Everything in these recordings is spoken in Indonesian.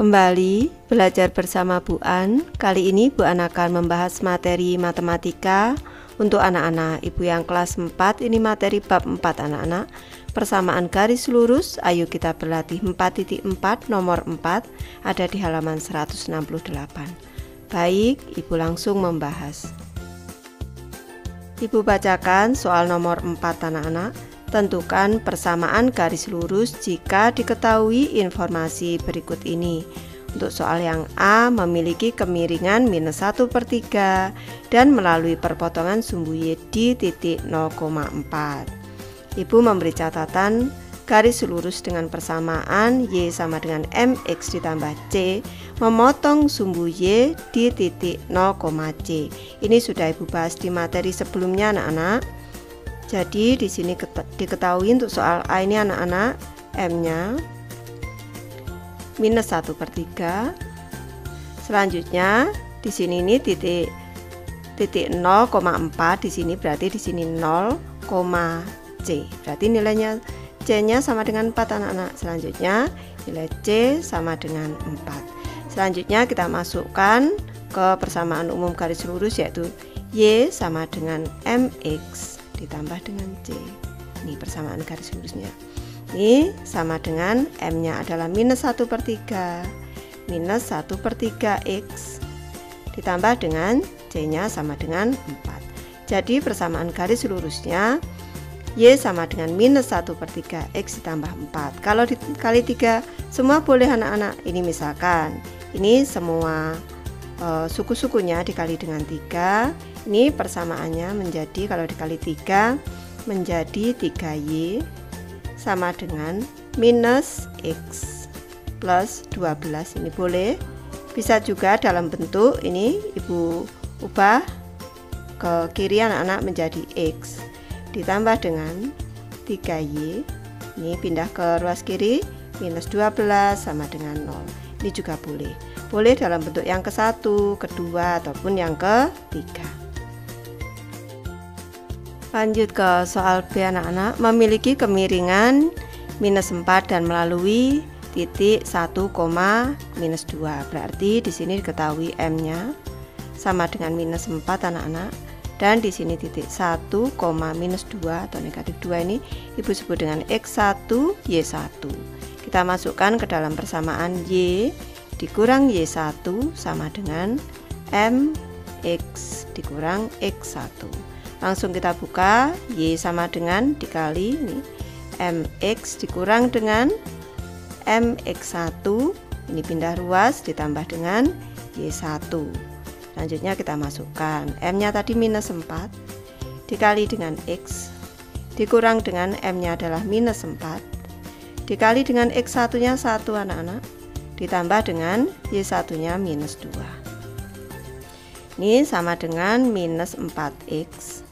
Kembali belajar bersama Bu An. Kali ini Bu An akan membahas materi matematika untuk anak-anak. Ibu yang kelas 4, ini materi bab 4 anak-anak. Persamaan garis lurus, ayo kita berlatih 4.4 nomor 4 ada di halaman 168. Baik, Ibu langsung membahas. Ibu bacakan soal nomor 4 anak-anak. Tentukan persamaan garis lurus jika diketahui informasi berikut ini. Untuk soal yang A memiliki kemiringan -1/3 dan melalui perpotongan sumbu Y di titik 0,4. Ibu memberi catatan garis lurus dengan persamaan Y sama dengan MX ditambah C memotong sumbu Y di titik 0,C. Ini sudah Ibu bahas di materi sebelumnya anak-anak. Jadi di sini diketahui untuk soal A ini anak-anak M-nya -1/3. Selanjutnya di sini ini titik 0,4 di sini berarti di sini 0,C. Berarti nilainya C-nya sama dengan 4 anak-anak. Selanjutnya nilai C sama dengan 4. Selanjutnya kita masukkan ke persamaan umum garis lurus yaitu Y sama dengan MX ditambah dengan C. Ini persamaan garis lurusnya. Ini sama dengan M-nya adalah -1/3 -1/3X ditambah dengan C-nya sama dengan 4. Jadi persamaan garis lurusnya Y sama dengan -1/3X ditambah 4. Kalau dikali 3 semua boleh anak-anak. Ini misalkan ini semua suku-sukunya dikali dengan 3. Ini persamaannya menjadi kalau dikali 3 menjadi 3Y sama dengan -X plus 12. Ini boleh. Bisa juga dalam bentuk ini Ibu ubah ke kiri anak-anak menjadi X ditambah dengan 3Y. Ini pindah ke ruas kiri -12 sama dengan 0. Ini juga boleh. Boleh dalam bentuk yang ke-1, kedua ataupun yang ketiga. Lanjut ke soal B anak-anak. Memiliki kemiringan -4 dan melalui titik 1,-2. Berarti di sini diketahui M-nya sama dengan -4 anak-anak. Dan di sini titik 1, -2 atau -2 ini Ibu sebut dengan X1 Y1. Kita masukkan ke dalam persamaan Y dikurang Y1 sama dengan MX dikurang X1. Langsung kita buka, Y sama dengan dikali ini MX dikurang dengan MX1. Ini pindah ruas ditambah dengan Y1. Selanjutnya kita masukkan M-nya tadi -4 dikali dengan X dikurang dengan M-nya adalah -4 dikali dengan X1-nya 1 anak-anak ditambah dengan Y1-nya -2. Ini sama dengan -4X.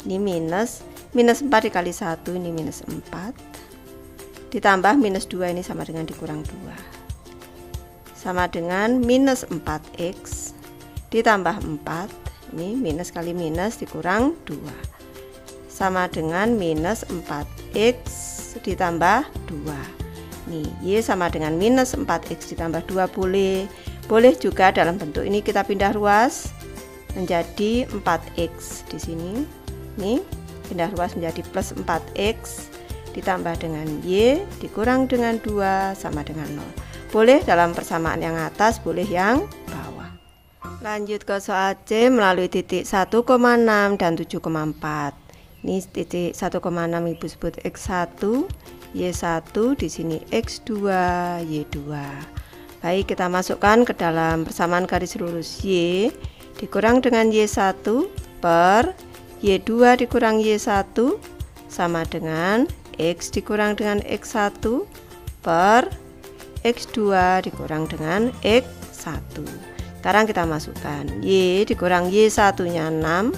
Ini -4 dikali 1 ini -4 ditambah -2 ini sama dengan dikurang 2 sama dengan -4X ditambah 4. Ini minus kali minus dikurang 2 sama dengan -4X ditambah 2. Nih Y sama dengan -4X ditambah 2 boleh. Boleh juga dalam bentuk ini kita pindah ruas menjadi 4X di sini. Nih pindah ruas menjadi plus 4X ditambah dengan Y dikurang dengan 2 sama dengan 0. Boleh dalam persamaan yang atas, boleh yang bawah. Lanjut ke soal C melalui titik 1,6 dan 7,4. Ini titik 1,6 Ibu sebut X1 Y1, di sini X2 Y2. Baik, kita masukkan ke dalam persamaan garis lurus Y dikurang dengan Y1 per Y2 dikurang Y1 sama dengan X dikurang dengan X1 per X2 dikurang dengan X1. Sekarang kita masukkan Y dikurang Y1 nya 6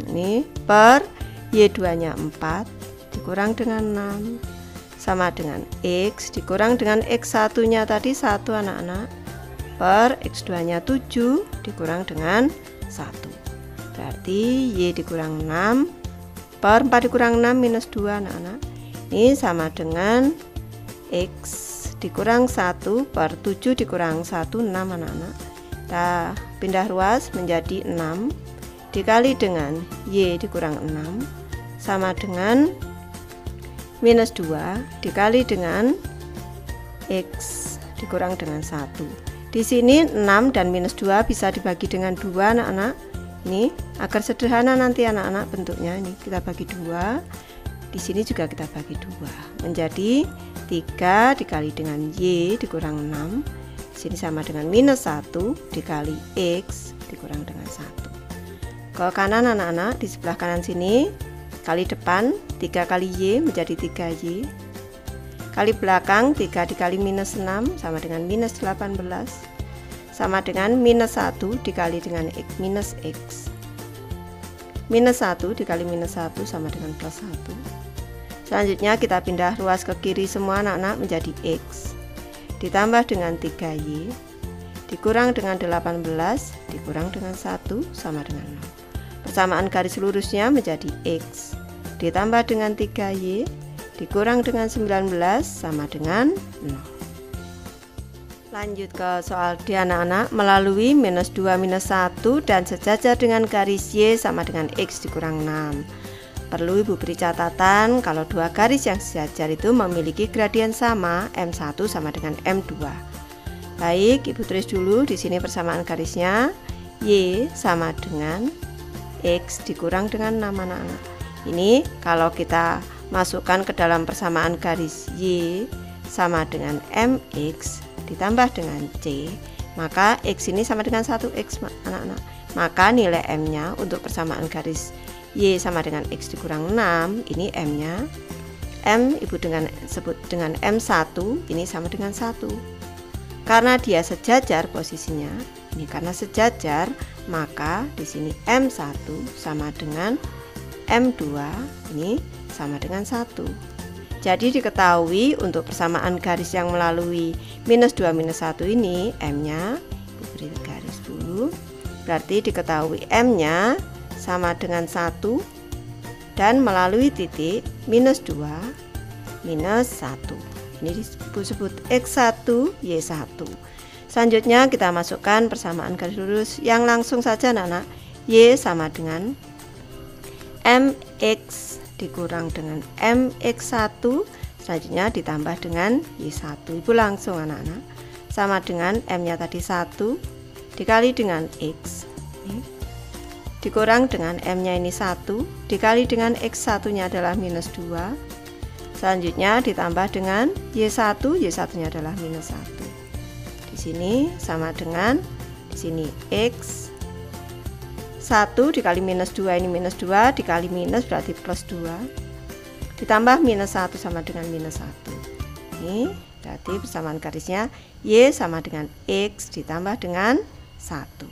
ini per Y2 nya 4 dikurang dengan 6 sama dengan X dikurang dengan X1 nya tadi 1 anak-anak per X2 nya 7 dikurang dengan 1. Berarti Y dikurang 6 per 4 dikurang 6 minus 2 anak-anak. Ini sama dengan X dikurang 1 per 7 dikurang 1, 6 anak-anak. Kita pindah ruas menjadi 6 dikali dengan Y dikurang 6 sama dengan minus 2 dikali dengan X dikurang dengan 1. Di sini 6 dan minus 2 bisa dibagi dengan 2 anak-anak. Ini agar sederhana nanti anak-anak bentuknya, ini kita bagi 2. Di sini juga kita bagi 2 menjadi 3 dikali dengan Y dikurang 6. Di sini sama dengan minus 1 dikali X dikurang dengan 1. Ke kanan anak-anak, di sebelah kanan sini kali depan 3 kali Y menjadi 3Y. Kali belakang 3 dikali minus 6 sama dengan minus 18 sama dengan minus 1 dikali dengan X minus X. Minus 1 dikali minus 1 sama dengan plus 1. Selanjutnya kita pindah ruas ke kiri semua anak-anak menjadi X ditambah dengan 3Y dikurang dengan 18 dikurang dengan 1 sama dengan 0. Persamaan garis lurusnya menjadi X ditambah dengan 3Y dikurang dengan 19 sama dengan 0. Lanjut ke soal D anak-anak. Melalui minus 2 minus 1 dan sejajar dengan garis Y sama dengan X dikurang 6. Perlu Ibu beri catatan kalau dua garis yang sejajar itu memiliki gradien sama, M1 sama dengan M2. Baik, Ibu tulis dulu di sini persamaan garisnya. Y sama dengan X dikurang dengan 6 anak-anak. Ini kalau kita masukkan ke dalam persamaan garis Y sama dengan MX ditambah dengan C, maka X ini sama dengan 1X anak-anak. Maka nilai M-nya untuk persamaan garis Y sama dengan X dikurang 6, ini M-nya. M Ibu sebut dengan M1, ini sama dengan 1. Karena dia sejajar posisinya, ini karena sejajar, maka di sini M1 sama dengan M2, ini sama dengan 1. Jadi diketahui untuk persamaan garis yang melalui minus 2 minus 1 ini, M-nya, Ibu beri garis dulu, berarti diketahui M-nya sama dengan 1 dan melalui titik minus 2 minus 1. Ini disebut X1 Y1. Selanjutnya kita masukkan persamaan garis lurus yang langsung saja anak-anak. Y sama dengan MX dikurang dengan MX1, selanjutnya ditambah dengan Y1. Ibu langsung anak-anak sama dengan M-nya tadi 1 dikali dengan X dikurang dengan M-nya ini 1 dikali dengan X1 nya adalah minus 2, selanjutnya ditambah dengan Y1, Y1 nya adalah minus 1. Di sini sama dengan di sini X 1 dikali minus 2, ini minus 2 dikali minus berarti plus 2 ditambah minus 1 sama dengan minus 1. Ini berarti persamaan garisnya Y sama dengan X ditambah dengan 1.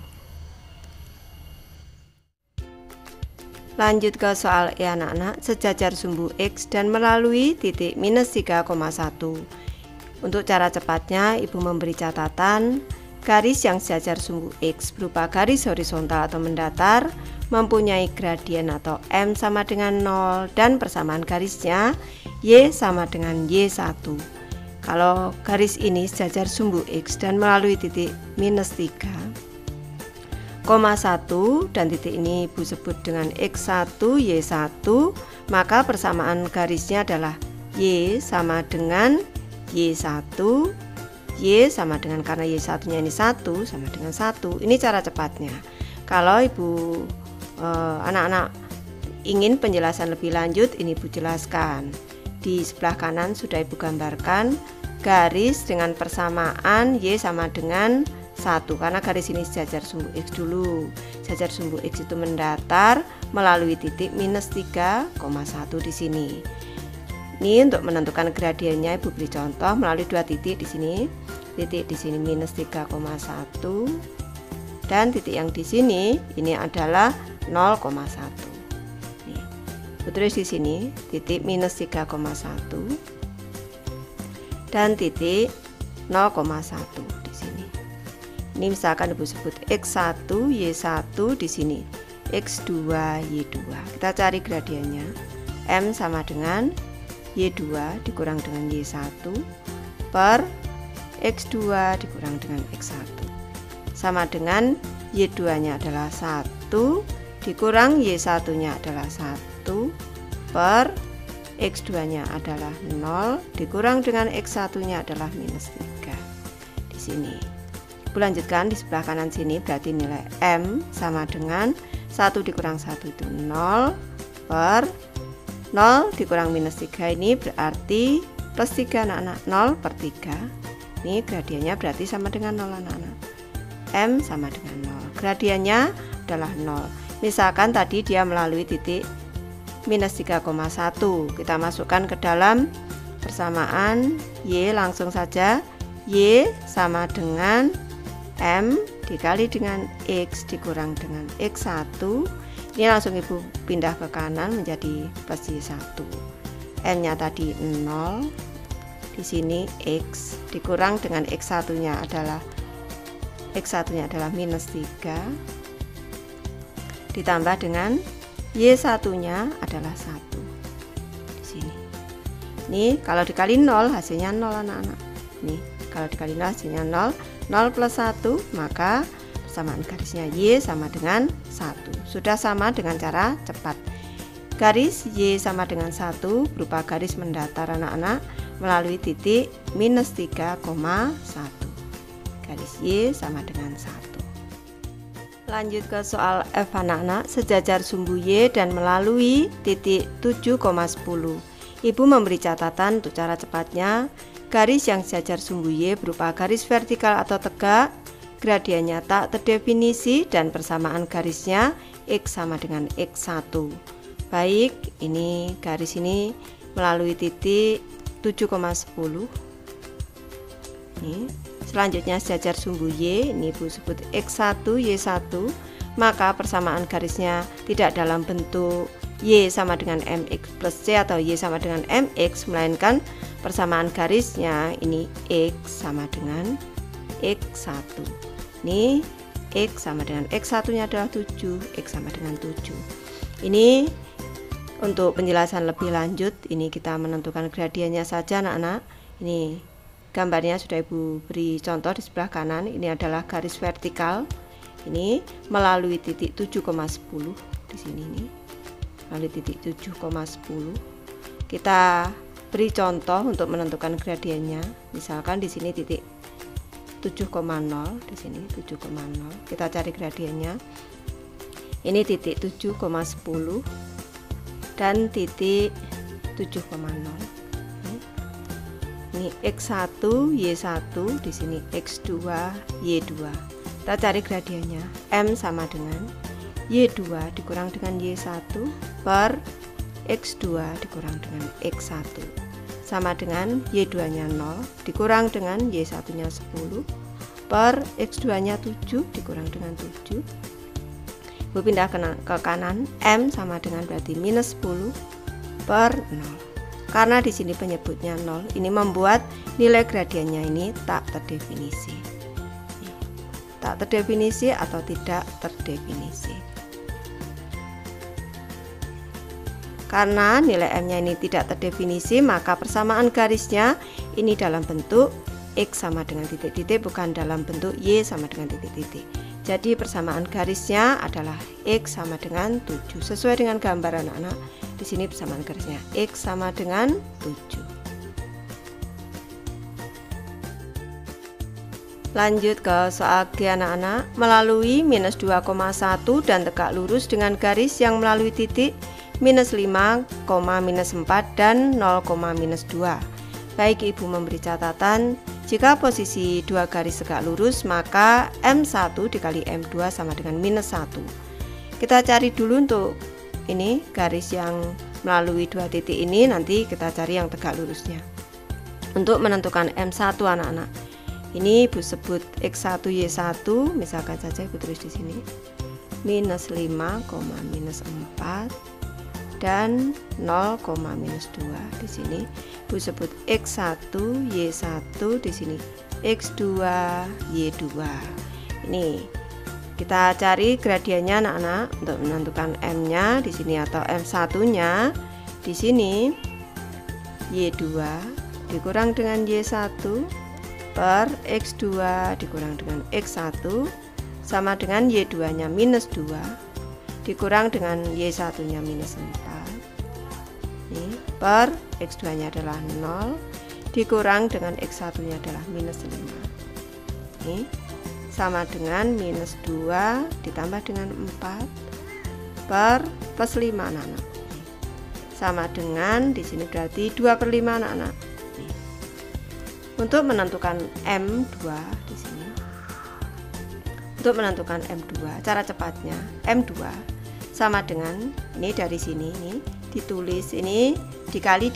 Lanjut ke soal E anak-anak. Sejajar sumbu X dan melalui titik minus 3,1. Untuk cara cepatnya Ibu memberi catatan garis yang sejajar sumbu X berupa garis horizontal atau mendatar mempunyai gradien atau M sama dengan 0 dan persamaan garisnya Y sama dengan Y1. Kalau garis ini sejajar sumbu X dan melalui titik minus 3,1 dan titik ini Ibu sebut dengan X1 Y1, maka persamaan garisnya adalah Y sama dengan Y1, Y sama dengan, karena Y1 nya ini 1 sama dengan 1. Ini cara cepatnya. Kalau Ibu anak-anak ingin penjelasan lebih lanjut, ini Ibu jelaskan. Di sebelah kanan sudah Ibu gambarkan garis dengan persamaan Y sama dengan 1, karena garis ini sejajar sumbu X dulu. Sejajar sumbu X itu mendatar melalui titik minus 3,1 di sini. Ini untuk menentukan gradiennya Ibu beri contoh melalui dua titik di sini. Titik di sini minus 3,1 dan titik yang di sini ini adalah 0,1. Nih, Ibu tulis di sini titik minus 3,1 dan titik 0,1 di sini. Ini misalkan Ibu sebut X1 Y1 di sini, X2 Y2. Kita cari gradiennya. M sama dengan Y2 dikurang dengan Y1 per X2 dikurang dengan X1 sama dengan Y2 nya adalah 1 dikurang Y1 nya adalah 1 per X2 nya adalah 0 dikurang dengan X1 nya adalah minus 3. Di sini Ibu lanjutkan di sebelah kanan sini, berarti nilai M sama dengan 1 dikurang 1 itu 0 per 0 dikurang minus 3, ini berarti plus 3 anak-anak, 0 per 3. Ini gradiennya berarti sama dengan 0 anak-anak. M sama dengan 0, gradiennya adalah 0. Misalkan tadi dia melalui titik minus 3,1, kita masukkan ke dalam persamaan Y, langsung saja Y sama dengan M dikali dengan X dikurang dengan X1. Ini langsung Ibu pindah ke kanan menjadi plus Y1. M nya tadi 0, di sini X dikurang dengan X1 nya adalah minus 3 ditambah dengan Y1 nya adalah 1 di sini. Ini kalau dikali 0 hasilnya 0 anak-anak. Nih kalau dikali 0 hasilnya 0, 0 plus 1, maka persamaan garisnya Y sama dengan 1. Sudah sama dengan cara cepat. Garis Y sama dengan 1 berupa garis mendatar anak-anak melalui titik minus 3,1. Garis Y sama dengan 1. Lanjut ke soal F anak-anak, sejajar sumbu Y dan melalui titik 7,10. Ibu memberi catatan untuk cara cepatnya. Garis yang sejajar sumbu Y berupa garis vertikal atau tegak, gradiennya tak terdefinisi dan persamaan garisnya X sama dengan X1. Baik, ini garis ini melalui titik 7,10. Ini selanjutnya sejajar sumbu Y, ini Ibu sebut X1 Y1, maka persamaan garisnya tidak dalam bentuk Y sama dengan MX plus C atau Y sama dengan MX, melainkan persamaan garisnya ini X sama dengan X1. Ini X sama dengan X1 nya adalah 7, X sama dengan 7. Ini untuk penjelasan lebih lanjut, ini kita menentukan gradiennya saja anak-anak. Ini gambarnya sudah Ibu beri contoh di sebelah kanan. Ini adalah garis vertikal. Ini melalui titik 7,10 di sini nih. Melalui titik 7,10. Kita beri contoh untuk menentukan gradiennya. Misalkan di sini titik 7,0, di sini 7,0. Kita cari gradiennya. Ini titik 7,10 dan titik 7,0. Ini X1 Y1, di sini X2 Y2. Kita cari gradiennya. M sama dengan Y2 dikurang dengan Y1 per X2 dikurang dengan X1 sama dengan Y2 nya 0 dikurang dengan Y1 nya 10 per X2 nya 7 dikurang dengan 7. Ibu pindah ke kanan, M sama dengan berarti minus 10 per 0. Karena di sini penyebutnya 0, ini membuat nilai gradiennya ini tak terdefinisi. Tak terdefinisi atau tidak terdefinisi. Karena nilai M-nya ini tidak terdefinisi, maka persamaan garisnya ini dalam bentuk X sama dengan titik-titik, bukan dalam bentuk Y sama dengan titik-titik. Jadi persamaan garisnya adalah X sama dengan 7. Sesuai dengan gambar anak-anak, di sini persamaan garisnya X sama dengan 7. Lanjut ke soal G anak-anak, melalui minus 2,1 dan tegak lurus dengan garis yang melalui titik minus 5, minus 4 dan 0, minus 2. Baik, Ibu memberi catatan, jika posisi dua garis tegak lurus maka M1 dikali M2 sama dengan minus 1. Kita cari dulu untuk ini garis yang melalui dua titik ini, nanti kita cari yang tegak lurusnya. Untuk menentukan M1 anak-anak, ini Ibu sebut X1 Y1, misalkan saja Ibu tulis di sini minus 5, minus 4 dan 0, minus 2. Di sini Ibu sebut X1 Y1, di sini X2 Y2. Ini kita cari gradiennya anak-anak untuk menentukan M-nya di sini atau M1-nya. Di sini Y2 dikurang dengan Y1 per X2 dikurang dengan X1 sama dengan Y2 nya minus 2 dikurang dengan Y1 nya minus 4 ini, per X2 nya adalah 0 dikurang dengan X1 nya adalah minus 5 ini, sama dengan minus 2 ditambah dengan 4 per plus 5 anak-anak, sama dengan di sini berarti 2/5 anak-anak. Untuk menentukan M2 di sini, untuk menentukan M2 cara cepatnya M2 sama dengan ini, dari sini ini ditulis ini dikali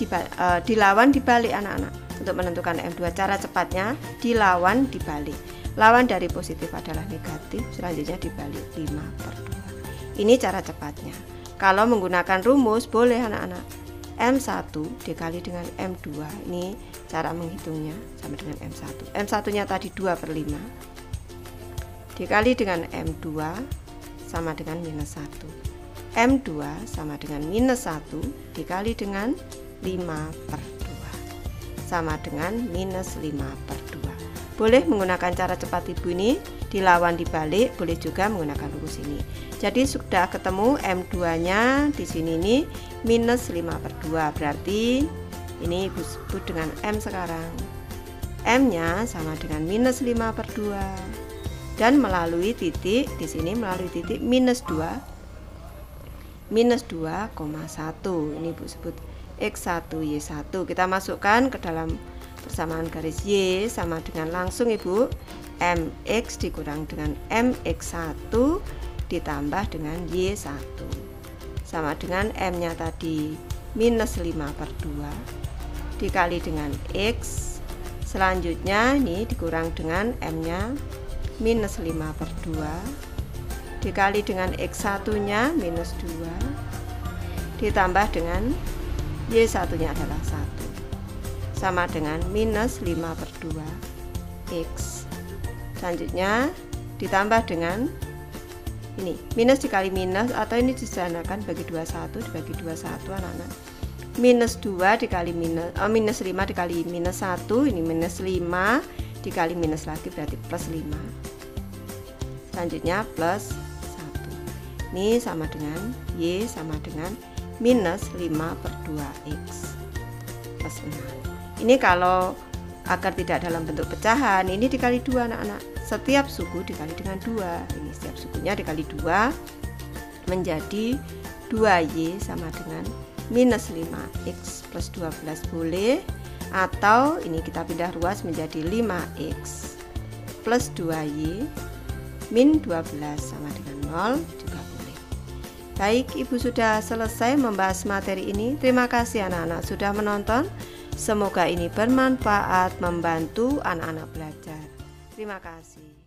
dilawan dibalik anak-anak. Untuk menentukan M2 cara cepatnya dilawan dibalik, lawan dari positif adalah negatif, selanjutnya dibalik 5/2. Ini cara cepatnya. Kalau menggunakan rumus boleh anak-anak, M1 dikali dengan M2, ini cara menghitungnya sama dengan M1. M1 nya tadi 2/5 dikali dengan M2 sama dengan minus 1. M2 sama dengan minus 1 dikali dengan 5/2 sama dengan minus 5/2. Boleh menggunakan cara cepat ibu ini, dilawan dibalik, boleh juga menggunakan rumus ini. Jadi sudah ketemu M2 nya di sini ini minus 5/2, berarti ini ibu sebut dengan M sekarang. M nya sama dengan minus 5/2 dan melalui titik di sini, melalui titik minus 2,1. Ini ibu sebut X1 Y1. Kita masukkan ke dalam persamaan garis Y sama dengan langsung ibu MX dikurang dengan MX1 ditambah dengan Y1 sama dengan M nya tadi minus 5/2 dikali dengan X, selanjutnya ini dikurang dengan M nya minus 5/2 dikali dengan X1 nya minus 2 ditambah dengan Y1 nya adalah 1 sama dengan minus 5/2 X. Selanjutnya ditambah dengan ini minus dikali minus, atau ini disederhanakan bagi 21 dibagi 21 anak-anak. Minus 2 dikali minus 5 dikali minus 1, ini minus 5 dikali minus lagi berarti plus 5. Selanjutnya plus 1. Ini sama dengan Y sama dengan minus 5/2X plus 6. Ini kalau agar tidak dalam bentuk pecahan, ini dikali 2 anak-anak. Setiap suku dikali dengan 2. Ini setiap sukunya dikali 2 menjadi 2Y sama dengan minus 5X plus 12 boleh, atau ini kita pindah ruas menjadi 5X plus 2Y min 12 sama dengan 0 juga boleh. Baik, ibu sudah selesai membahas materi ini. Terima kasih anak-anak sudah menonton. Semoga ini bermanfaat, membantu anak-anak belajar. Terima kasih.